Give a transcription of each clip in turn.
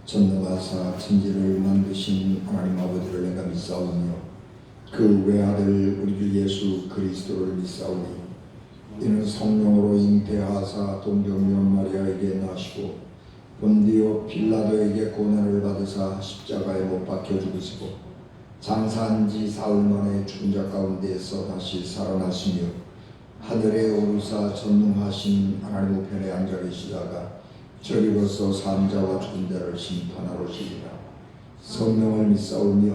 전능하사 천지를 만드신 하나님 아버지를 내가 믿사오며 그 외아들 우리 주 예수 그리스도를 믿사오니 이는 성령으로 잉태하사 동정녀 마리아에게 나시고 본디오 빌라도에게 고난을 받으사 십자가에 못 박혀 죽으시고 장사한 지 사흘 만에 죽은 자 가운데에서 다시 살아나시며 하늘에 오르사 전능하신 하나님 우편에 앉아 계시다가 저리로서 산자와 죽은 자를 심판하러 오시리라. 성령을 믿사오며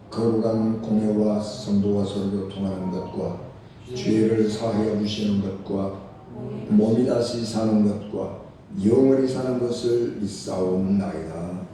거룩한 공회와 성도와 서로 교통하는 것과 죄를 사하여 주시는 것과 몸이 다시 사는 것과 영원히 사는 것을 믿사옵나이다.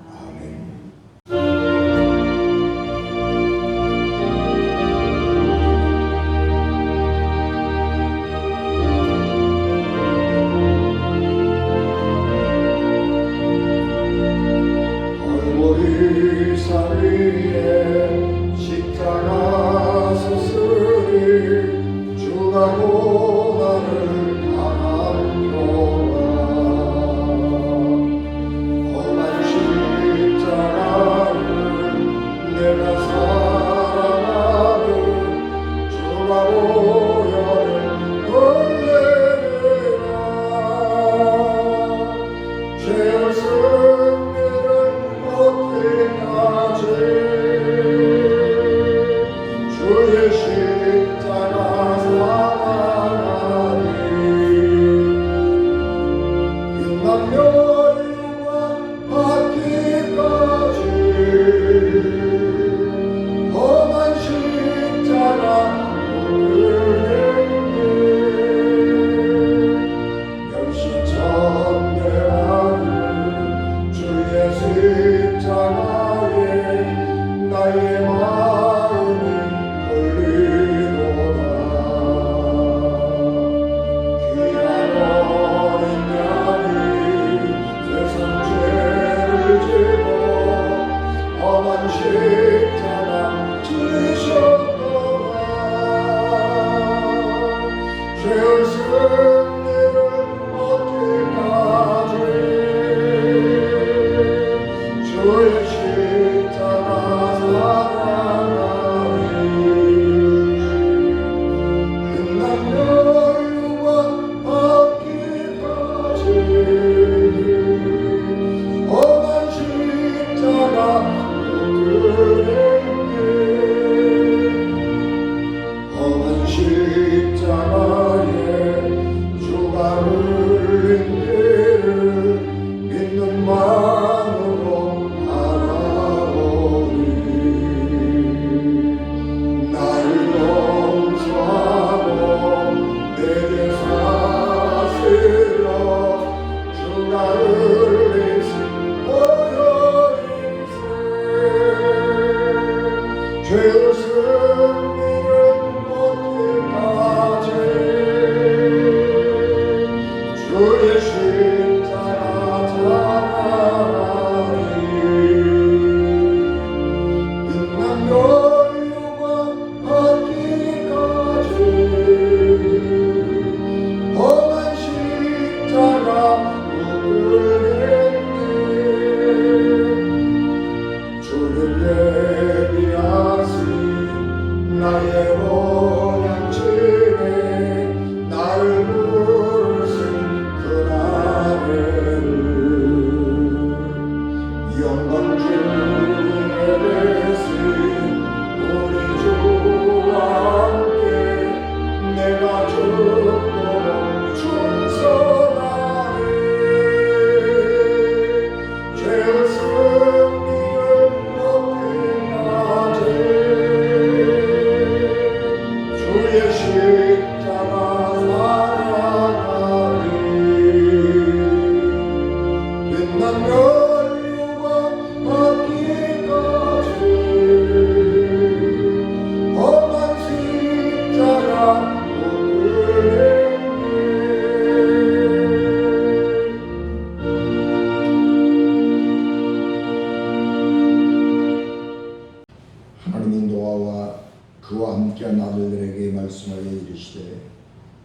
그와 함께한 아들들에게 말씀하여 이르시되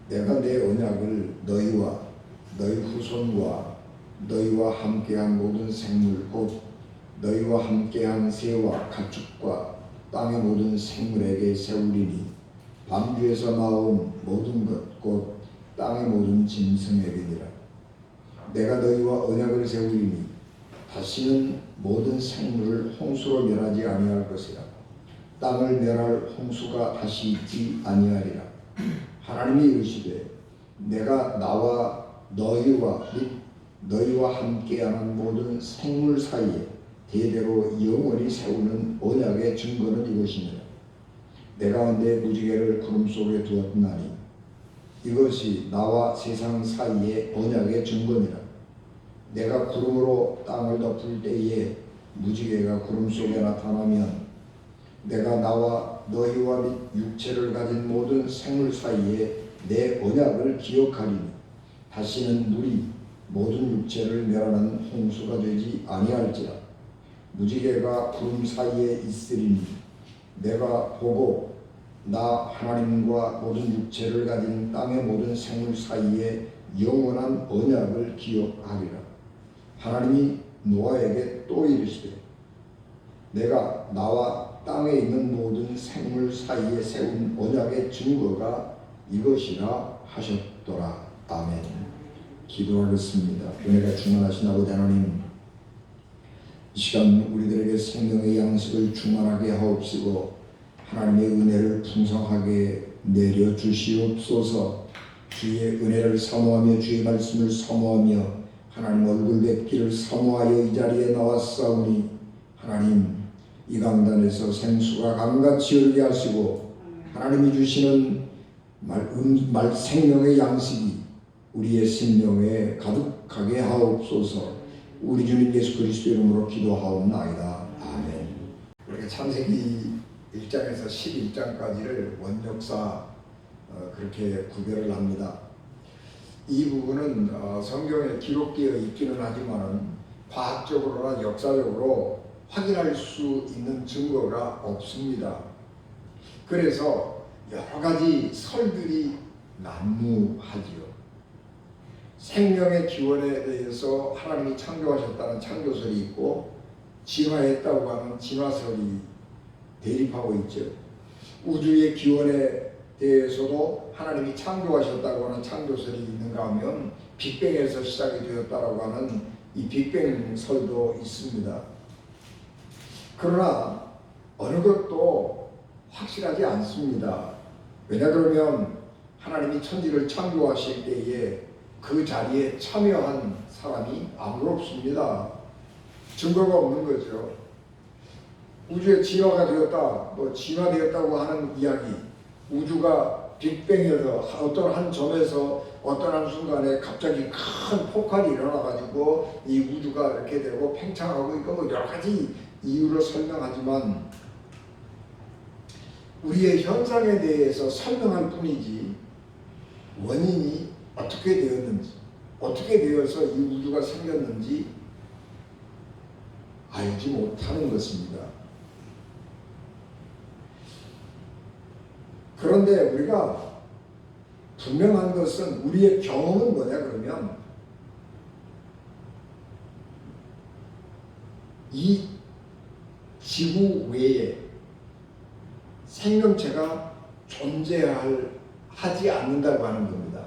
내가 내 언약을 너희와 너희 후손과 너희와 함께한 모든 생물 곧 너희와 함께한 새와 가축과 땅의 모든 생물에게 세우리니 방주에서 나온 모든 것 곧 땅의 모든 짐승에게니라. 내가 너희와 언약을 세우리니 다시는 모든 생물을 홍수로 멸하지 아니할 것이라. 땅을 멸할 홍수가 다시 있지 아니하리라. 하나님이 이르시되 내가 나와 너희와 및 너희와 함께하는 모든 생물 사이에 대대로 영원히 세우는 언약의 증거는 이것이니라. 내가 내 무지개를 구름 속에 두었나니 이것이 나와 세상 사이의 언약의 증거니라. 내가 구름으로 땅을 덮을 때에 무지개가 구름 속에 나타나면 내가 나와 너희와 및 육체를 가진 모든 생물 사이에 내 언약을 기억하리니 다시는 물이 모든 육체를 멸하는 홍수가 되지 아니할지라. 무지개가 구름 사이에 있으리니 내가 보고 나 하나님과 모든 육체를 가진 땅의 모든 생물 사이에 영원한 언약을 기억하리라. 하나님이 노아에게 또 이르시되 내가 나와 땅에 있는 모든 생물 사이에 세운 언약의 증거가 이것이라 하셨더라. 아멘. 기도하겠습니다. 은혜가 충만하신 아버지 하나님, 이 시간 우리들에게 생명의 양식을 충만하게 하옵시고 하나님의 은혜를 풍성하게 내려주시옵소서. 주의 은혜를 사모하며 주의 말씀을 사모하며 하나님 얼굴 뵙기를 사모하여 이 자리에 나왔사오니 하나님 이 강단에서 생수가 강같이 흐르게 하시고 하나님이 주시는 생명의 양식이 우리의 심령에 가득하게 하옵소서. 우리 주님 예수 그리스도 이름으로 기도하옵나이다. 아멘. 우리가 창세기 1장에서 11장까지를 원역사 그렇게 구별을 합니다. 이 부분은 성경에 기록되어 있기는 하지만 과학적으로나 역사적으로 확인할 수 있는 증거가 없습니다. 그래서 여러 가지 설들이 난무하지요. 생명의 기원에 대해서 하나님이 창조하셨다는 창조설이 있고 진화했다고 하는 진화설이 대립하고 있죠. 우주의 기원에 대해서도 하나님이 창조하셨다고 하는 창조설이 있는가 하면 빅뱅에서 시작이 되었다고 하는 이 빅뱅설도 있습니다. 그러나 어느 것도 확실하지 않습니다. 왜냐 그러면 하나님이 천지를 창조하실 때에 그 자리에 참여한 사람이 아무도 없습니다. 증거가 없는 거죠. 우주의 진화가 되었다, 진화되었다고 하는 이야기, 우주가 빅뱅에서 어떤 한 점에서 어떤 한 순간에 갑자기 큰 폭발이 일어나가지고 이 우주가 이렇게 되고 팽창하고 이거 여러 가지 이유로 설명하지만 우리의 현상에 대해서 설명할 뿐이지 원인이 어떻게 되었는지, 어떻게 되어서 이 우주가 생겼는지 알지 못하는 것입니다. 그런데 우리가 분명한 것은 우리의 경험은 뭐냐 그러면 이 지구 외에 생명체가 존재하지 않는다고 하는 겁니다.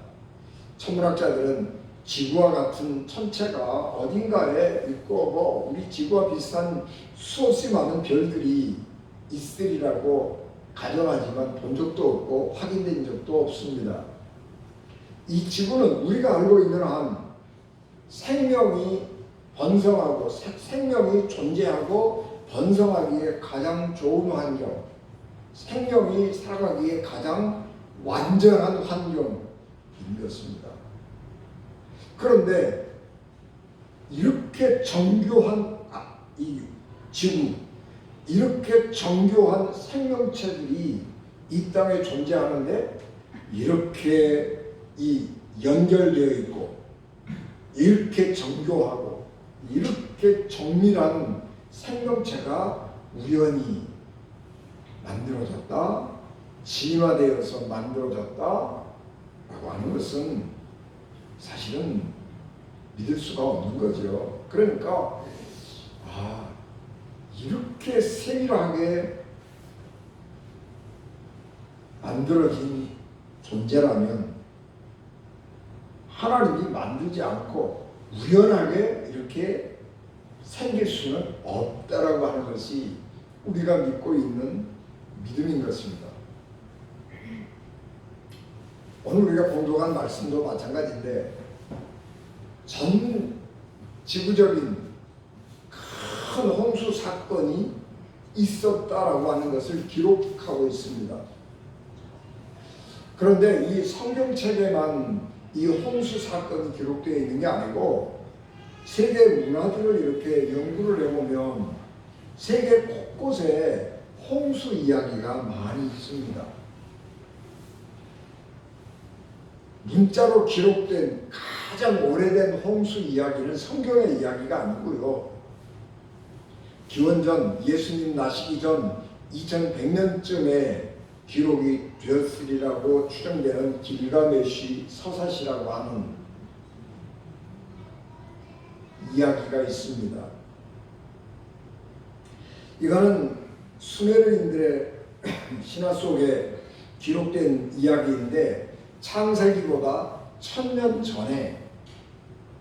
천문학자들은 지구와 같은 천체가 어딘가에 있고 우리 지구와 비슷한 수없이 많은 별들이 있으리라고 가정하지만 본 적도 없고 확인된 적도 없습니다. 이 지구는 우리가 알고 있는 한 생명이 번성하고 생명이 존재하고 번성하기에 가장 좋은 환경, 생명이 살아가기에 가장 완전한 환경인 것입니다. 그런데 이렇게 정교한 이 지구, 이렇게 정교한 생명체들이 이 땅에 존재하는데 이렇게 연결되어 있고 이렇게 정교하고 이렇게 정밀한 생명체가 우연히 만들어졌다, 진화되어서 만들어졌다라고 하는 것은 사실은 믿을 수가 없는 거죠. 그러니까 이렇게 세밀하게 만들어진 존재라면 하나님이 만들지 않고 우연하게 이렇게 생길 수는 없다라고 하는 것이 우리가 믿고 있는 믿음인 것입니다. 오늘 우리가 봉독한 말씀도 마찬가지인데 전 지구적인 큰 홍수 사건이 있었다라고 하는 것을 기록하고 있습니다. 그런데 이 성경책에만 이 홍수 사건이 기록되어 있는 게 아니고 세계 문화들을 이렇게 연구를 해보면 세계 곳곳에 홍수 이야기가 많이 있습니다. 문자로 기록된 가장 오래된 홍수 이야기는 성경의 이야기가 아니고요. 기원전 예수님 나시기 전 2100년쯤에 기록이 되었으리라고 추정되는 길가메시 서사시라고 하는 이야기가 있습니다. 이거는 수메르인들의 신화 속에 기록된 이야기인데 창세기보다 1000년 전에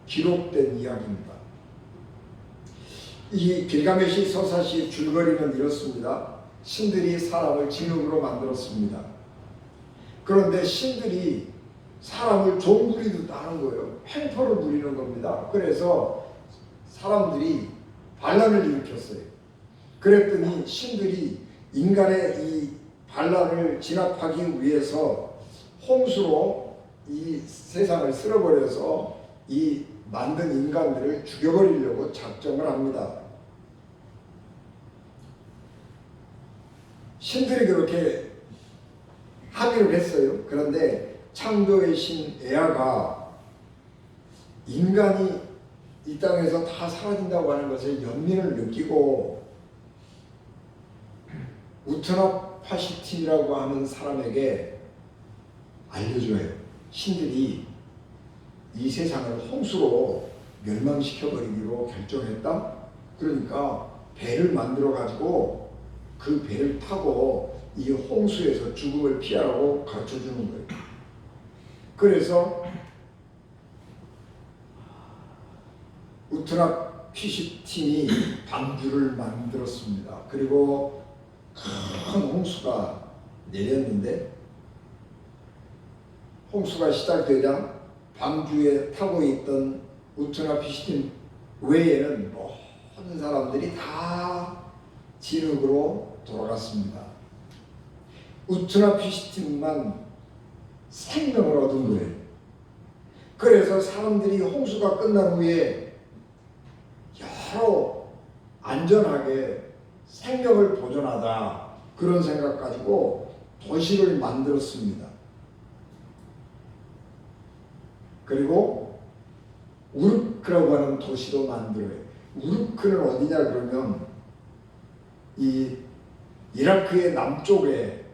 기록된 이야기입니다. 이 길가메시 서사시의 줄거리는 이렇습니다. 신들이 사람을 진흙으로 만들었습니다. 그런데 신들이 사람을 종부리듯하는 거예요. 횡포를 부리는 겁니다. 그래서 사람들이 반란을 일으켰어요. 그랬더니 신들이 인간의 이 반란을 진압하기 위해서 홍수로 이 세상을 쓸어버려서 이 만든 인간들을 죽여버리려고 작정을 합니다. 신들이 그렇게 합의를 했어요. 그런데 창조의 신 에아가 인간이 이 땅에서 다 사라진다고 하는 것에 연민을 느끼고 우트나파시틴이라고 하는 사람에게 알려줘요. 신들이 이 세상을 홍수로 멸망시켜버리기로 결정했다. 그러니까 배를 만들어 가지고 그 배를 타고 이 홍수에서 죽음을 피하라고 가르쳐주는 거예요. 그래서 우트나피시틴이 방주를 만들었습니다. 그리고 큰 홍수가 내렸는데 홍수가 시작되자 방주에 타고 있던 우트나피시틴 외에는 모든 사람들이 다 진흙으로 돌아갔습니다. 우트나피시틴만 생명을 얻은 거예요. 그래서 사람들이 홍수가 끝난 후에 여러 안전하게 생명을 보존하자 그런 생각 가지고 도시를 만들었습니다. 그리고 우르크라고 하는 도시도 만들어요. 우르크는 어디냐 그러면 이 이라크의 남쪽에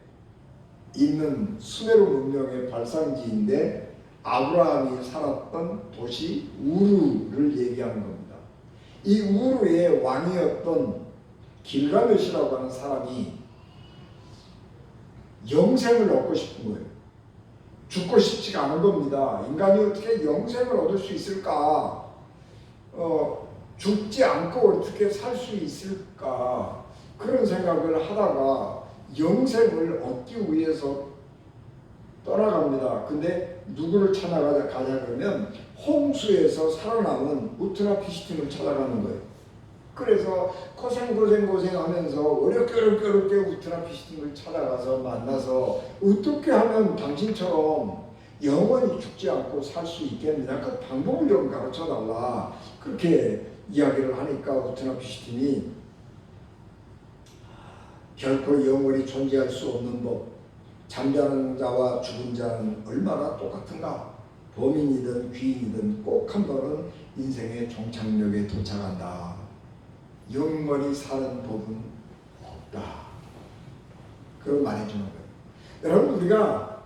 있는 수메르 문명의 발상지인데 아브라함이 살았던 도시 우르를 얘기하는 겁니다. 이 우르의 왕이었던 길가메시라고 하는 사람이 영생을 얻고 싶은 거예요. 죽고 싶지가 않은 겁니다. 인간이 어떻게 영생을 얻을 수 있을까? 죽지 않고 어떻게 살 수 있을까? 그런 생각을 하다가 영생을 얻기 위해서 떠나갑니다. 근데 누구를 찾아가냐 그러면 홍수에서 살아남은 우트나피시틴을 찾아가는 거예요. 그래서 고생하면서 어렵게 우트나피시틴을 찾아가서 만나서 어떻게 하면 당신처럼 영원히 죽지 않고 살 수 있겠느냐 그 방법을 좀 가르쳐달라 그렇게 이야기를 하니까 우트나피시틴이 결코 영원히 존재할 수 없는 법 잠자는 자와 죽은 자는 얼마나 똑같은가 범인이든 귀인이든 꼭 한 번은 인생의 종착역에 도착한다. 영원히 사는 법은 없다. 그걸 말해주는 거예요. 여러분 우리가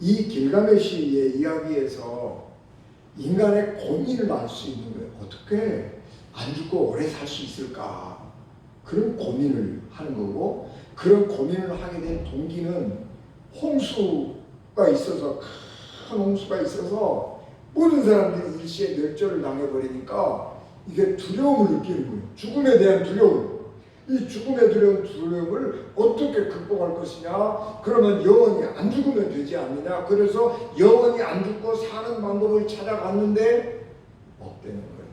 이 길가메시의 이야기에서 인간의 고민을 알 수 있는 거예요. 어떻게 안 죽고 오래 살 수 있을까? 그런 고민을 하는 거고, 그런 고민을 하게 된 동기는 홍수가 있어서, 큰 홍수가 있어서 모든 사람들이 일시에 멸절을 당해버리니까 이게 두려움을 느끼는 거예요. 죽음에 대한 두려움. 이 죽음에 대한 두려움을 어떻게 극복할 것이냐? 그러면 영원히 안 죽으면 되지 않느냐? 그래서 영원히 안 죽고 사는 방법을 찾아갔는데 없다는 거예요.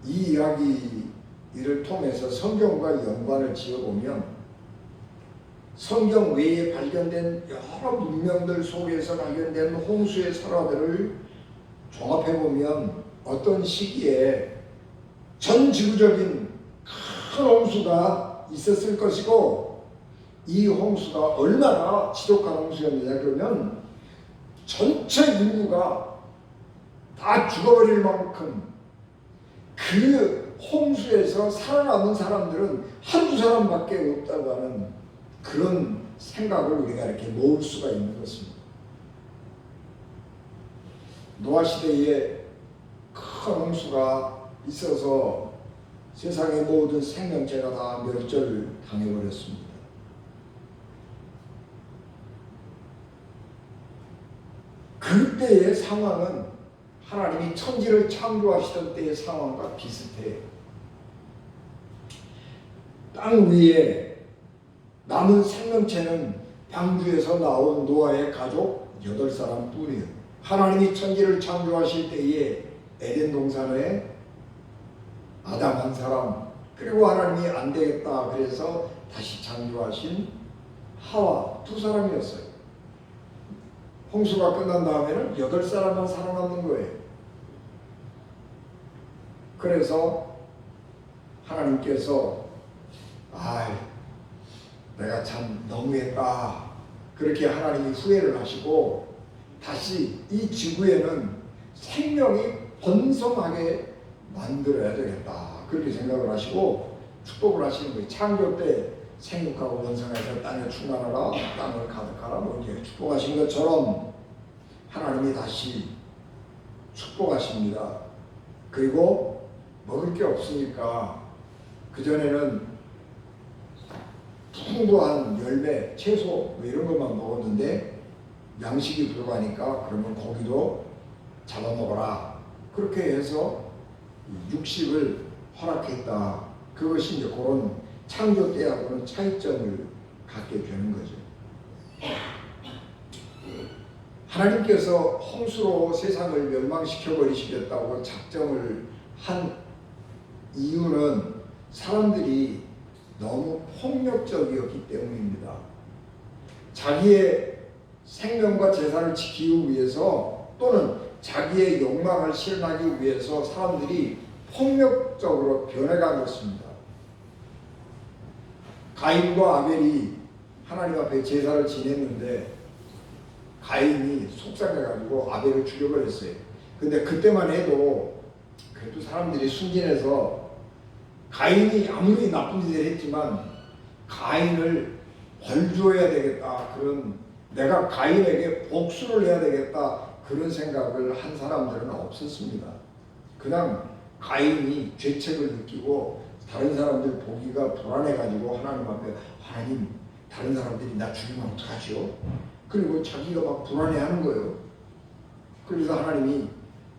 이 이야기를 통해서 성경과 연관을 지어보면 성경 외에 발견된 여러 문명들 속에서 발견된 홍수의 설화들을 종합해보면 어떤 시기에 전 지구적인 큰 홍수가 있었을 것이고, 이 홍수가 얼마나 지독한 홍수였느냐 그러면 전체 인구가 다 죽어버릴 만큼, 그 홍수에서 살아남은 사람들은 한두 사람밖에 없다고 하는 그런 생각을 우리가 이렇게 모을 수가 있는 것입니다. 노아 시대에 큰 홍수가 있어서 세상의 모든 생명체가 다 멸절을 당해버렸습니다. 그때의 상황은 하나님이 천지를 창조하시던 때의 상황과 비슷해요. 땅 위에 남은 생명체는 방주에서 나온 노아의 가족 8사람 뿐이에요. 하나님이 천지를 창조하실 때에 에덴 동산에 아담 한 사람, 그리고 하나님이 안 되겠다 그래서 다시 창조하신 하와 2사람이었어요. 홍수가 끝난 다음에는 8사람만 살아남는 거예요. 그래서 하나님께서 내가 참 너무했다, 그렇게 하나님이 후회를 하시고 다시 이 지구에는 생명이 번성하게 만들어야 되겠다, 그렇게 생각을 하시고 축복을 하시는 거예요. 창조 때 생육하고 번성해서 땅에 충만하라, 땅을 가득하라, 뭐 이제 축복하신 것처럼 하나님이 다시 축복하십니다. 그리고 먹을 게 없으니까 그전에는 풍부한 열매, 채소 뭐 이런 것만 먹었는데 양식이 불가니까 그러면 고기도 잡아먹어라, 그렇게 해서 육식을 허락했다. 그것이 이제 그런 창조 때하고는 차이점을 갖게 되는 거죠. 하나님께서 홍수로 세상을 멸망시켜 버리시겠다고 작정을 한 이유는 사람들이 너무 폭력적이었기 때문입니다. 자기의 생명과 재산을 지키기 위해서 또는 자기의 욕망을 실현하기 위해서 사람들이 폭력적으로 변해간 것입니다. 가인과 아벨이 하나님 앞에 제사를 지냈는데 가인이 속상해가지고 아벨을 죽여버렸어요. 근데 그때만 해도 그래도 사람들이 순진해서 가인이 아무리 나쁜 짓을 했지만 가인을 벌줘야 되겠다, 그런, 내가 가인에게 복수를 해야 되겠다, 그런 생각을 한 사람들은 없었습니다. 그냥 가인이 죄책을 느끼고 다른 사람들 보기가 불안해가지고 하나님 앞에, 하나님 다른 사람들이 나 죽이면 어떡하죠? 그리고 자기가 막 불안해하는 거예요. 그래서 하나님이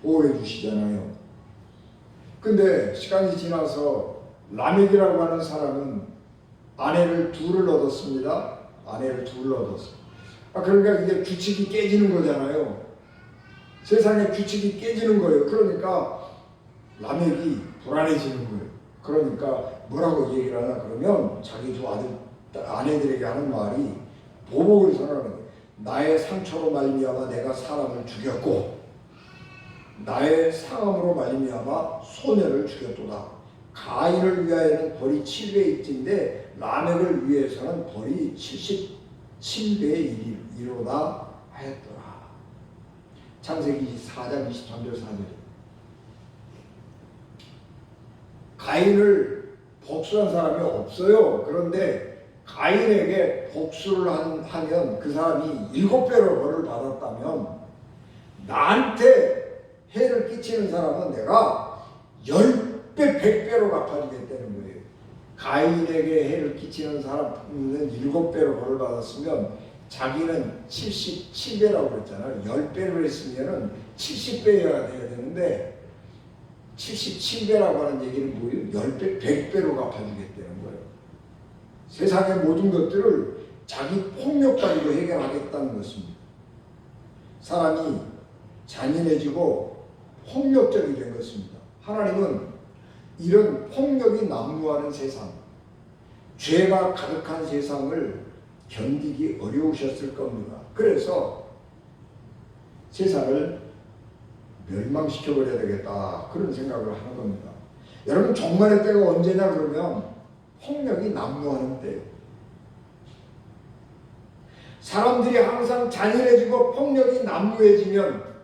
보호해 주시잖아요. 근데 시간이 지나서 라멕이라고 하는 사람은 아내를 2를 얻었습니다. 아내를 2를 얻었어요. 그러니까 이게 규칙이 깨지는 거잖아요. 세상의 규칙이 깨지는 거예요. 그러니까 라멕이 불안해지는 거예요. 그러니까 뭐라고 얘기를 하나 그러면 자기 2 아내들에게 하는 말이 보복을 선언하는 거예요. 나의 상처로 말미암아 내가 사람을 죽였고 나의 상함으로 말미암아 소년을 죽였도다. 가인을 위하여는 벌이 7배일진데 라멕을 위해서는 벌이 77배의 1이로다 하였더라. 창세기 4장 23절 4절. 가인을 복수한 사람이 없어요. 그런데 가인에게 복수를 하면 그 사람이 7배로 벌을 받았다면 나한테 해를 끼치는 사람은 내가 10배, 100배로 갚아주겠다는 거예요. 가인에게 해를 끼치는 사람은 7배로 벌을 받았으면 자기는 77배라고 그랬잖아요. 10배를 했으면 70배여야 돼야 되는데 77배라고 하는 얘기는 뭐예요? 10배, 100배로 갚아주겠다는 거예요. 세상의 모든 것들을 자기 폭력 가지고 해결하겠다는 것입니다. 사람이 잔인해지고 폭력적이 된 것입니다. 하나님은 이런 폭력이 난무하는 세상, 죄가 가득한 세상을 견디기 어려우셨을 겁니다. 그래서 세상을 멸망시켜버려야 되겠다, 그런 생각을 하는 겁니다. 여러분, 종말의 때가 언제냐 그러면 폭력이 난무하는 때예요. 사람들이 항상 잔인해지고 폭력이 난무해지면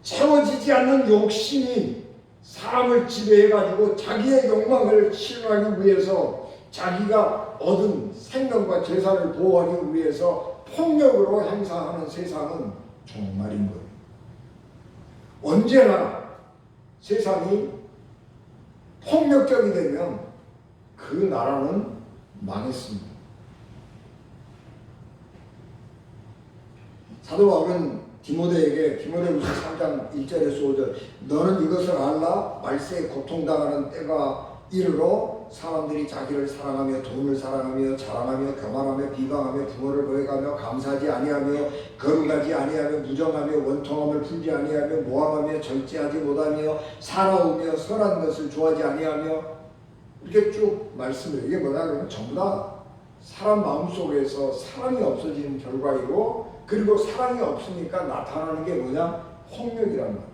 채워지지 않는 욕심이 사람을 지배해가지고 자기의 욕망을 실현하기 위해서 자기가 얻은 생명과 재산을 보호하기 위해서 폭력으로 행사하는 세상은 종말인 거예요. 언제나 세상이 폭력적이 되면 그 나라는 망했습니다. 사도 바울은 디모데후서 3장 1절에서 5절, 너는 이것을 알라. 말세에 고통당하는 때가 이르러 사람들이 자기를 사랑하며 돈을 사랑하며 자랑하며 교만하며 비방하며 부모를 거역하며 감사하지 아니하며 거룩하지 아니하며 무정하며 원통함을 풀지 아니하며 모함하며 절제하지 못하며 사나우며 선한 것을 좋아하지 아니하며, 이렇게 쭉 말씀을, 이게 뭐냐 그러면 전부 다 사람 마음속에서 사랑이 없어지는 결과이고, 그리고 사랑이 없으니까 나타나는 게 뭐냐? 폭력이란 말이에요.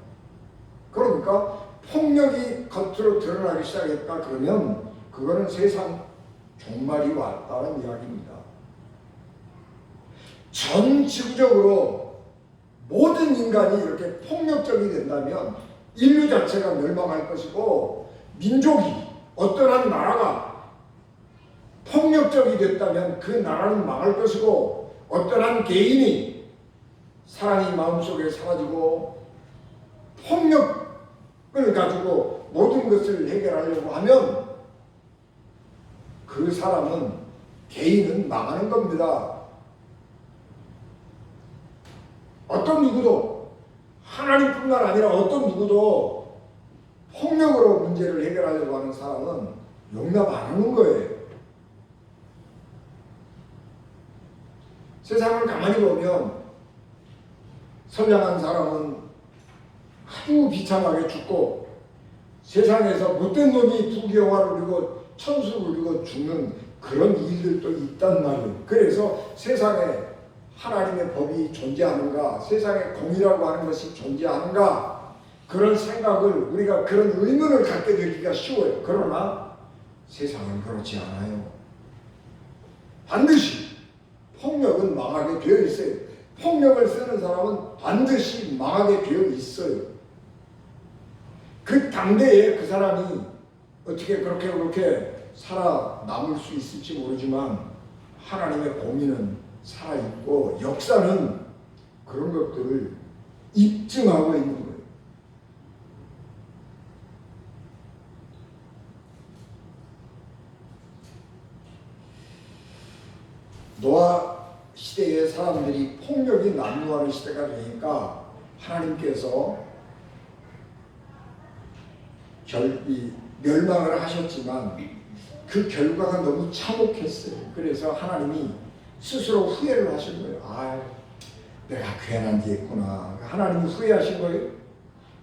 그러니까 폭력이 겉으로 드러나기 시작했다 그러면 그거는 세상 종말이 왔다는 이야기입니다. 전 지구적으로 모든 인간이 이렇게 폭력적이 된다면 인류 자체가 멸망할 것이고, 민족이, 어떠한 나라가 폭력적이 됐다면 그 나라는 망할 것이고, 어떠한 개인이 사랑이 마음속에 사라지고 폭력을 가지고 모든 것을 해결하려고 하면 그 사람은, 개인은 망하는 겁니다. 어떤 누구도, 하나님뿐만 아니라 어떤 누구도 폭력으로 문제를 해결하려고 하는 사람은 용납 안 하는 거예요. 세상을 가만히 보면 선량한 사람은 아주 비참하게 죽고, 세상에서 못된 놈이 부귀영화를 누리고 천수를 누리고 죽는 그런 일들도 있단 말이에요. 그래서 세상에 하나님의 법이 존재하는가, 세상에 공의라고 하는 것이 존재하는가, 그런 생각을, 우리가 그런 의문을 갖게 되기가 쉬워요. 그러나 세상은 그렇지 않아요. 반드시 폭력은 망하게 되어 있어요. 폭력을 쓰는 사람은 반드시 망하게 되어 있어요. 그 당대에 그 사람이 어떻게 그렇게 살아남을 수 있을지 모르지만 하나님의 공의는 살아있고 역사는 그런 것들을 입증하고 있는 거예요. 노아 시대의 사람들이 폭력이 난무하는 시대가 되니까 하나님께서 멸망을 하셨지만 그 결과가 너무 참혹했어요. 그래서 하나님이 스스로 후회를 하신 거예요. 아, 내가 괜한 데 했구나. 하나님이 후회하신 거예요.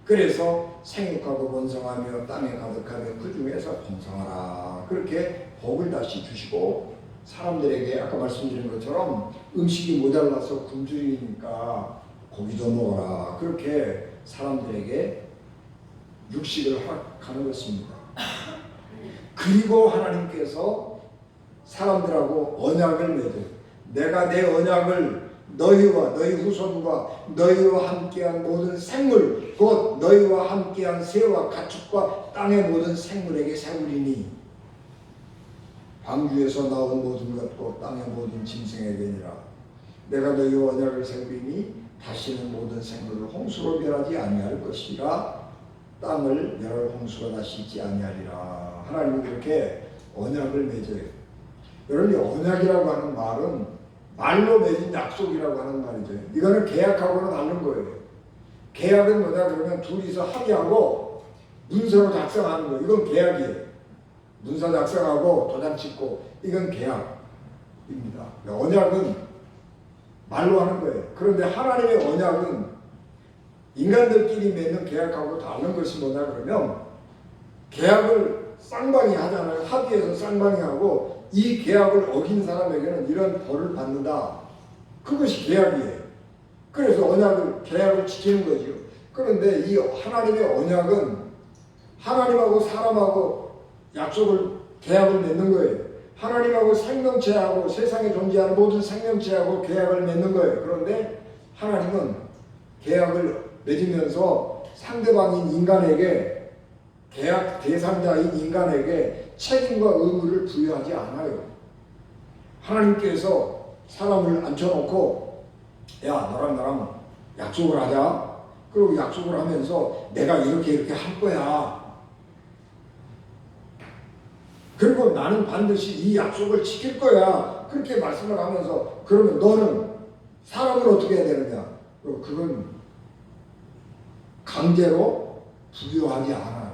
그래서 생육하고 번성하며 땅에 가득하며 그 중에서 번성하라, 그렇게 복을 다시 주시고, 사람들에게 아까 말씀드린 것처럼 음식이 모자라서 굶주리니까 고기도 먹어라, 그렇게 사람들에게 육식을 하는 것입니다. 그리고 하나님께서 사람들하고 언약을 맺어요. 내가 내 언약을 너희와 너희 후손과 너희와 함께한 모든 생물, 곧 너희와 함께한 새와 가축과 땅의 모든 생물에게 세우리니 방주에서 나온 모든 것 곧 땅의 모든 짐승에게니라. 내가 너희와 언약을 세우리니 다시는 모든 생물을 홍수로 멸하지 아니할 것이라 땅을 멸할 홍수가 다시 있지 아니하리라. 하나님이 그렇게 언약을 맺어요. 여러분, 이 언약이라고 하는 말은 말로 맺은 약속이라고 하는 말이죠. 이거는 계약하고는 다른 거예요. 계약은 뭐냐 그러면 둘이서 합의하고 문서로 작성하는 거예요. 이건 계약이에요. 문서 작성하고 도장 찍고 이건 계약입니다. 언약은 말로 하는 거예요. 그런데 하나님의 언약은 인간들끼리 맺는 계약하고 다른 것이 뭐냐 그러면 계약을 쌍방이 하잖아요. 합의해서 쌍방이 하고 이 계약을 어긴 사람에게는 이런 벌을 받는다. 그것이 계약이에요. 그래서 언약을 계약을 지키는 거죠. 그런데 이 하나님의 언약은 하나님하고 사람하고 약속을 계약을 맺는 거예요. 하나님하고 생명체하고 세상에 존재하는 모든 생명체하고 계약을 맺는 거예요. 그런데 하나님은 계약을 맺으면서 상대방인 인간에게 계약 대상자인 인간에게 책임과 의무를 부여하지 않아요. 하나님께서 사람을 앉혀놓고 야 너랑 나랑 약속을 하자. 그리고 약속을 하면서 내가 이렇게 할 거야. 그리고 나는 반드시 이 약속을 지킬 거야. 그렇게 말씀을 하면서 그러면 너는 사람을 어떻게 해야 되느냐. 그건 강제로 부여하지 않아요.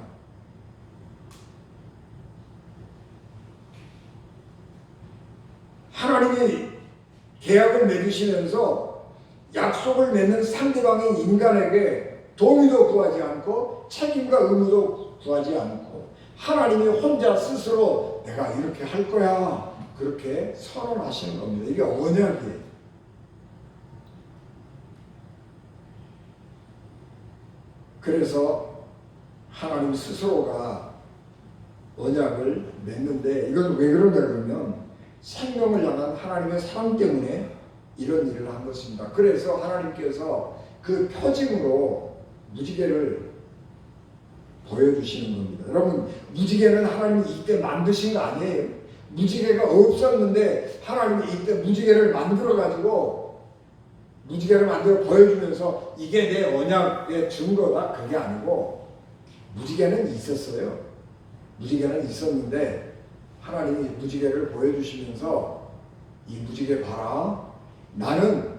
하나님이 계약을 맺으시면서 약속을 맺는 상대방인 인간에게 동의도 구하지 않고 책임과 의무도 구하지 않고 하나님이 혼자 스스로 내가 이렇게 할 거야 그렇게 선언하시는 겁니다. 이게 언약이에요. 그래서 하나님 스스로가 언약을 맺는데 이건 왜 그러냐 그러면 생명을 향한 하나님의 사랑 때문에 이런 일을 한 것입니다. 그래서 하나님께서 그 표징으로 무지개를 보여주시는 겁니다. 여러분, 무지개는 하나님이 이때 만드신 거 아니에요. 무지개가 없었는데 하나님이 이때 무지개를 만들어가지고 무지개를 만들어 보여주면서 이게 내 언약의 증거다 그게 아니고 무지개는 있었어요. 무지개는 있었는데 하나님이 무지개를 보여주시면서 이 무지개 봐라. 나는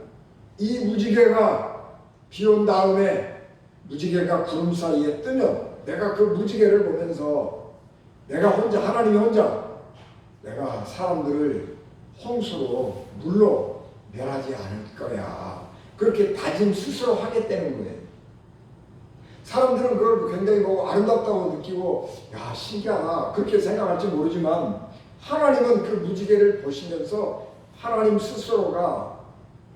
이 무지개가 비 온 다음에 무지개가 구름 사이에 뜨면 내가 그 무지개를 보면서 내가 혼자 하나님이 혼자 내가 사람들을 홍수로 물로 멸하지 않을 거야. 그렇게 다짐 스스로 하겠다는 거예요. 사람들은 그걸 굉장히 보고 아름답다고 느끼고 야 신기하다 그렇게 생각할지 모르지만 하나님은 그 무지개를 보시면서 하나님 스스로가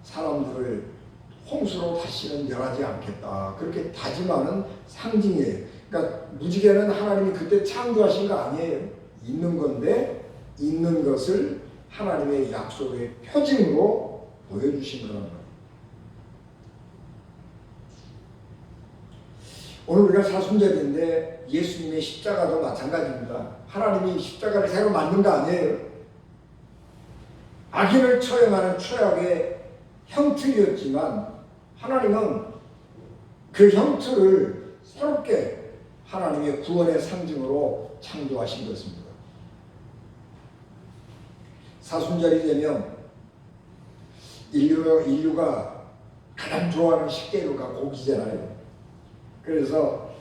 사람들을 홍수로 다시는 멸하지 않겠다 그렇게 다짐하는 상징이에요. 그러니까 무지개는 하나님이 그때 창조하신 거 아니에요. 있는 건데 있는 것을 하나님의 약속의 표징으로 보여주신 거란 말이에요. 오늘 우리가 사순절인데 예수님의 십자가도 마찬가지입니다. 하나님이 십자가를 새로 만든 거 아니에요. 악인을 처형하는 최악의 형틀이었지만 하나님은 그 형틀을 새롭게 하나님의 구원의 상징으로 창조하신 것입니다. 사순절이 되면 인류가 가장 좋아하는 식재료가 고기잖아요. 그래서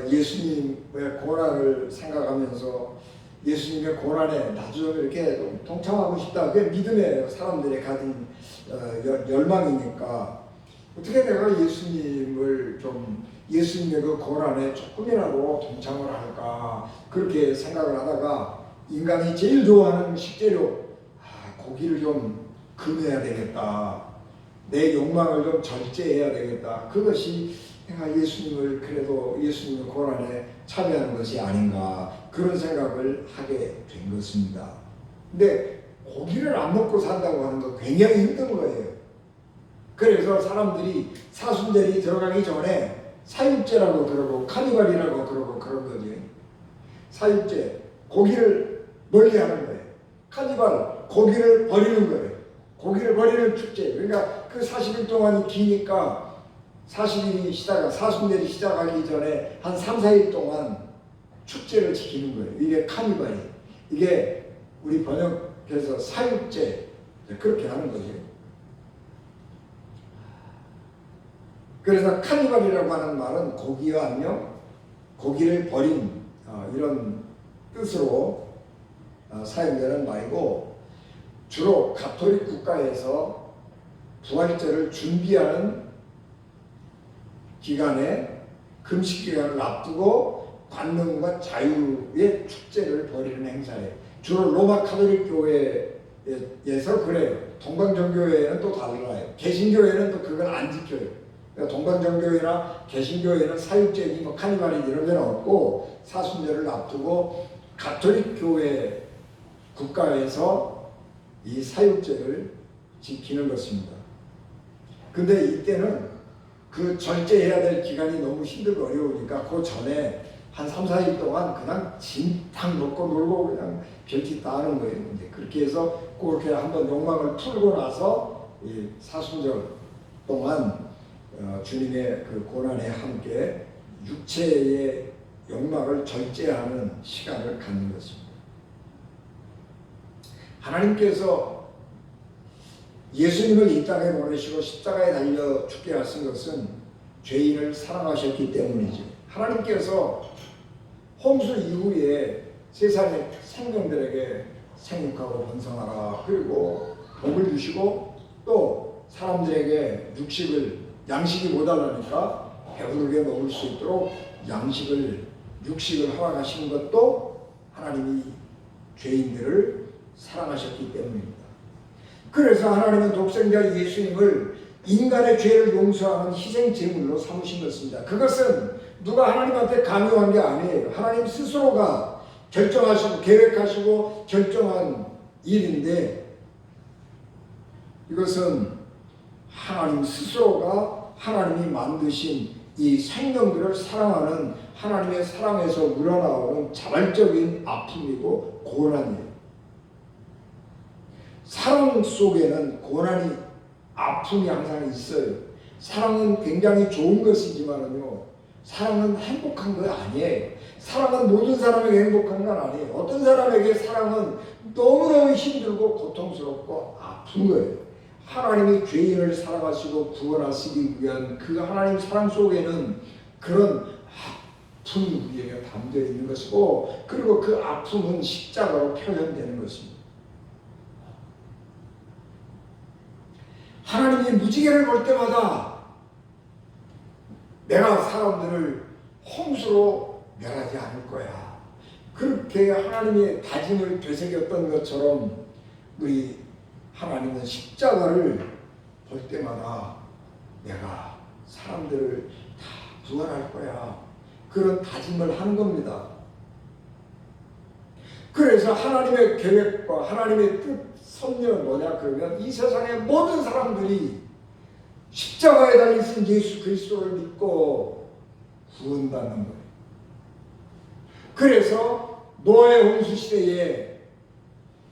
예수님의 고난을 생각하면서 예수님의 고난에 나도 좀 이렇게 좀 동참하고 싶다. 그게 믿음의 사람들의 가진 열망이니까 어떻게 내가 예수님을 좀 예수님의 그 고난에 조금이라도 동참을 할까 그렇게 생각을 하다가 인간이 제일 좋아하는 식재료 고기를 좀 금해야 되겠다. 내 욕망을 좀 절제해야 되겠다. 그것이 내가 예수님을 그래도 예수님의 고난에 참여하는 것이 아닌가 그런 생각을 하게 된 것입니다. 근데 고기를 안 먹고 산다고 하는 거 굉장히 힘든 거예요. 그래서 사람들이 사순절이 들어가기 전에 사육제라고 그러고 카니발이라고 그러고 그런 거지. 사육제, 고기를 멀리하는 거예요. 카니발, 고기를 버리는 거예요. 고기를 버리는 축제. 그러니까 그 그 40일 동안이 기니까 40일이 시작하기 전에 한 3, 4일 동안 축제를 지키는 거예요. 이게 카니발이. 이게 우리 번역해서 사육제 그렇게 하는 거죠. 그래서 카니발이라고 하는 말은 고기와 안녕, 고기를 버린 이런 뜻으로 사용되는 말이고, 주로 가톨릭 국가에서 부활절을 준비하는 기간에 금식 기간을 앞두고 관능과 자유의 축제를 벌이는 행사예요. 주로 로마 카톨릭 교회에서 그래요. 동방정교회는 또 달라요. 개신교회는 또 그걸 안 지켜요. 그러니까 동방정교회나 개신교회는 사육제니 뭐 카니발이 이런 데는 없고, 사순절을 앞두고 가톨릭 교회 국가에서 이 사육제를 지키는 것입니다. 근데 이때는 그 절제해야 될 기간이 너무 힘들고 어려우니까 그 전에 한 3, 4일 동안 그냥 진탕 먹고 놀고 그냥 별짓 다 하는 거예요. 이제 그렇게 해서 그렇게 한번 욕망을 풀고 나서 이 사순절 동안 주님의 그 고난에 함께 육체의 욕망을 절제하는 시간을 갖는 것입니다. 하나님께서 예수님을 이 땅에 보내시고 십자가에 달려 죽게 하신 것은 죄인을 사랑하셨기 때문이죠. 하나님께서 홍수 이후에 세상의 생명들에게 생육하고 번성하라, 그리고 복을 주시고 또 사람들에게 양식이 모자라니까 배부르게 먹을 수 있도록 육식을 허락하시는 것도 하나님이 죄인들을 사랑하셨기 때문입니다. 그래서 하나님은 독생자 예수님을 인간의 죄를 용서하는 희생 제물로 삼으신 것입니다. 그것은 누가 하나님한테 강요한 게 아니에요. 하나님 스스로가 결정하시고 계획하시고 결정한 일인데, 이것은 하나님 스스로가 하나님이 만드신 이 생명들을 사랑하는 하나님의 사랑에서 우러나오는 자발적인 아픔이고 고난이에요. 사랑 속에는 고난이, 아픔이 항상 있어요. 사랑은 굉장히 좋은 것이지만요, 사랑은 행복한 거 아니에요. 사랑은 모든 사람에게 행복한 건 아니에요. 어떤 사람에게 사랑은 너무너무 힘들고 고통스럽고 아픈 거예요. 하나님이 죄인을 사랑하시고 구원하시기 위한 그 하나님 사랑 속에는 그런 아픔이 우리에게 담겨 있는 것이고, 그리고 그 아픔은 십자가로 표현되는 것입니다. 하나님이 무지개를 볼 때마다 내가 사람들을 홍수로 멸하지 않을 거야, 그렇게 하나님의 다짐을 되새겼던 것처럼 우리 하나님은 십자가를 볼 때마다 내가 사람들을 다 구원할 거야, 그런 다짐을 하는 겁니다. 그래서 하나님의 계획과 하나님의 뜻, 섭리는 뭐냐 그러면 이 세상의 모든 사람들이 십자가에 달리신 예수 그리스도를 믿고 구원받는 거예요. 그래서 노아의 홍수 시대에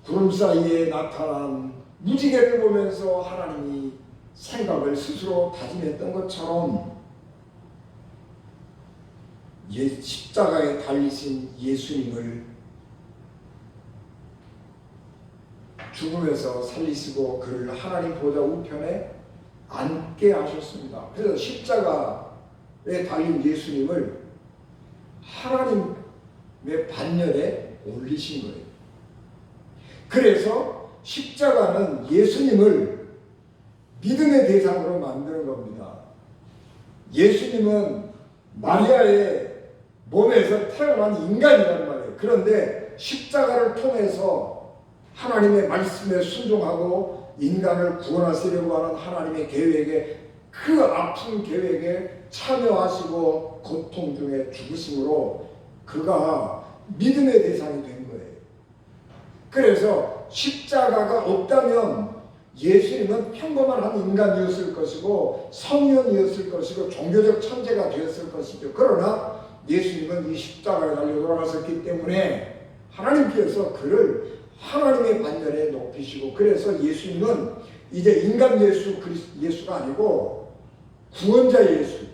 구름 사이에 나타난 무지개를 보면서 하나님이 생각을 스스로 다짐했던 것처럼 십자가에 달리신 예수님을 죽음에서 살리시고 그를 하나님 보좌 우편에 앉게 하셨습니다. 그래서 십자가에 달린 예수님을 하나님의 반열에 올리신 거예요. 그래서 십자가는 예수님을 믿음의 대상으로 만드는 겁니다. 예수님은 마리아의 몸에서 태어난 인간이란 말이에요. 그런데 십자가를 통해서 하나님의 말씀에 순종하고 인간을 구원하시려고 하는 하나님의 계획에, 그 아픈 계획에 참여하시고 고통 중에 죽으심으로 그가 믿음의 대상이 된 거예요. 그래서 십자가가 없다면 예수님은 평범한 한 인간이었을 것이고 성령이었을 것이고 종교적 천재가 되었을 것이죠. 그러나 예수님은 이 십자가에 달려 돌아가셨기 때문에 하나님께서 그를 하나님의 반열에 높이시고, 그래서 예수님은 이제 인간 예수가 아니고 구원자 예수,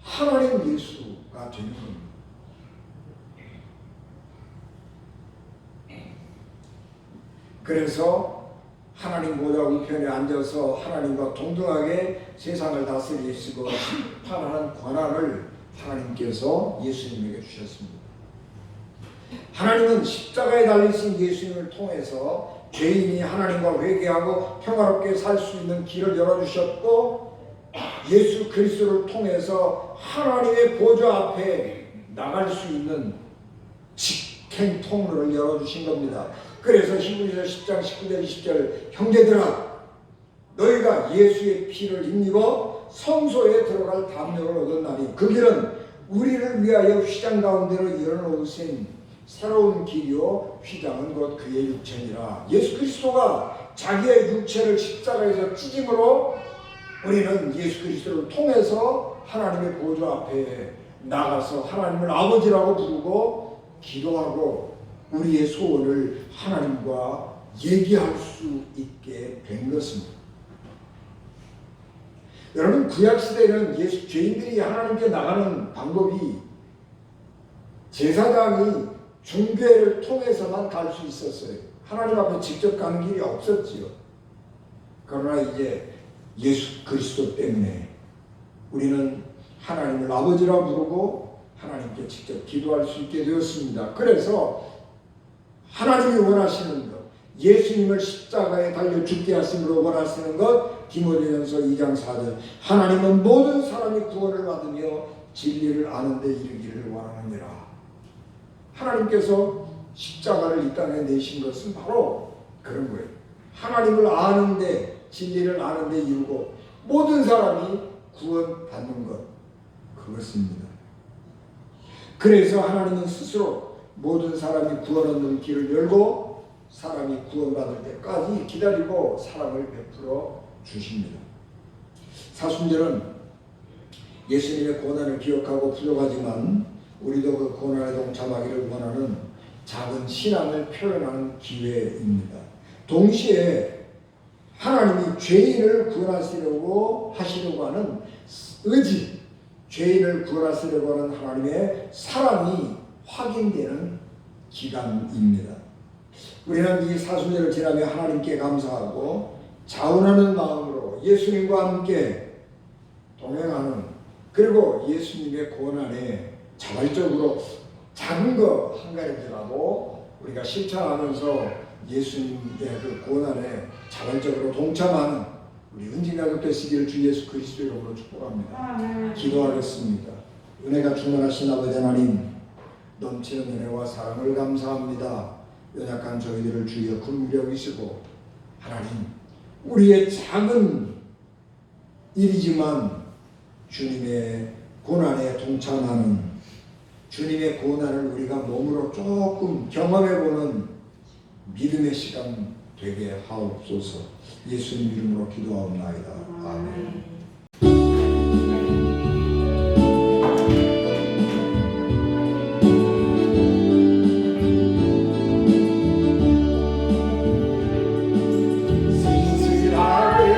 하나님 예수가 되는 겁니다. 그래서 하나님 보좌 우편에 앉아서 하나님과 동등하게 세상을 다스리시고 심판하는 권한을 하나님께서 예수님에게 주셨습니다. 하나님은 십자가에 달리신 예수님을 통해서 죄인이 하나님과 회개하고 평화롭게 살 수 있는 길을 열어주셨고, 예수 그리스도를 통해서 하나님의 보좌 앞에 나갈 수 있는 직행 통로를 열어주신 겁니다. 그래서 히브리서 10장 19절 20절 형제들아 너희가 예수의 피를 힘입어 성소에 들어갈 담력을 얻었나니 그 길은 우리를 위하여 휘장 가운데로 열어놓으신 새로운 길이요 휘장은 곧 그의 육체니라. 예수 그리스도가 자기의 육체를 십자가에서 찢음으로 우리는 예수 그리스도를 통해서 하나님의 보좌 앞에 나가서 하나님을 아버지라고 부르고 기도하고 우리의 소원을 하나님과 얘기할 수 있게 된 것입니다. 여러분, 구약시대에는 죄인들이 하나님께 나가는 방법이 제사장이 중계를 통해서만 갈 수 있었어요. 하나님 앞에 직접 가는 길이 없었지요. 그러나 이제 예수 그리스도 때문에 우리는 하나님을 아버지라 부르고 하나님께 직접 기도할 수 있게 되었습니다. 그래서 하나님이 원하시는 것, 예수님을 십자가에 달려 죽게 하심으로 원하시는 것, 디모데전서 2장 4절 하나님은 모든 사람이 구원을 받으며 진리를 아는 데 이르기를 원하느니라. 하나님께서 십자가를 이 땅에 내신 것은 바로 그런 거예요. 하나님을 아는데, 진리를 아는데 이루고 모든 사람이 구원받는 것, 그것입니다. 그래서 하나님은 스스로 모든 사람이 구원 얻는 길을 열고 사람이 구원받을 때까지 기다리고 사랑을 베풀어 주십니다. 사순절은 예수님의 고난을 기억하고 부족하지만 우리도 그 고난에 동참하기를 원하는 작은 신앙을 표현하는 기회입니다. 동시에 하나님이 죄인을 구원하시려고 하는 의지, 죄인을 구원하시려고 하는 하나님의 사랑이 확인되는 기간입니다. 우리는 이 사순절을 지나며 하나님께 감사하고 자원하는 마음으로 예수님과 함께 동행하는, 그리고 예수님의 고난에 자발적으로 작은 거 한 가지라도 우리가 실천하면서 예수님의 그 고난에 자발적으로 동참하는 우리 은진가족 되시기를 주 예수 그리스도 이름으로 축복합니다. 기도하겠습니다. 은혜가 충만하신 아버지 하나님, 넘치는 은혜와 사랑을 감사합니다. 연약한 저희들을 주여 긍휼히 여기시고 하나님, 우리의 작은 일이지만 주님의 고난에 동참하는, 주님의 고난을 우리가 몸으로 조금 경험해보는 믿음의 시간 되게 하옵소서. 예수님 이름으로 기도하옵나이다. 아멘. 진실하게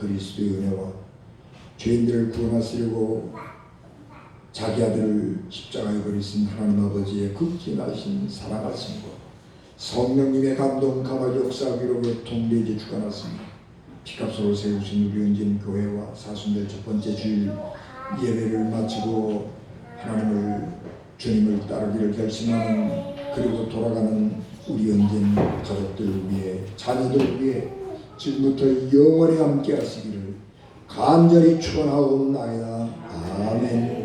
그리스도의 은혜와 죄인들을 구원하시려고 자기 아들을 십자가에 버리신 하나님 아버지의 극진하신 사랑하심과 성령님의 감동 감화 역사 기록에 통례제 주관하십니다. 피값으로 세우신 우리 ön진 교회와 사순절 첫 번째 주일 예배를 마치고 하나님을 주님을 따르기를 결심하는 그리고 돌아가는 우리 ön진 가족들 위해 자녀들 위해 지금부터 영원히 함께 하시기를 간절히 축원하옵나이다. 아멘.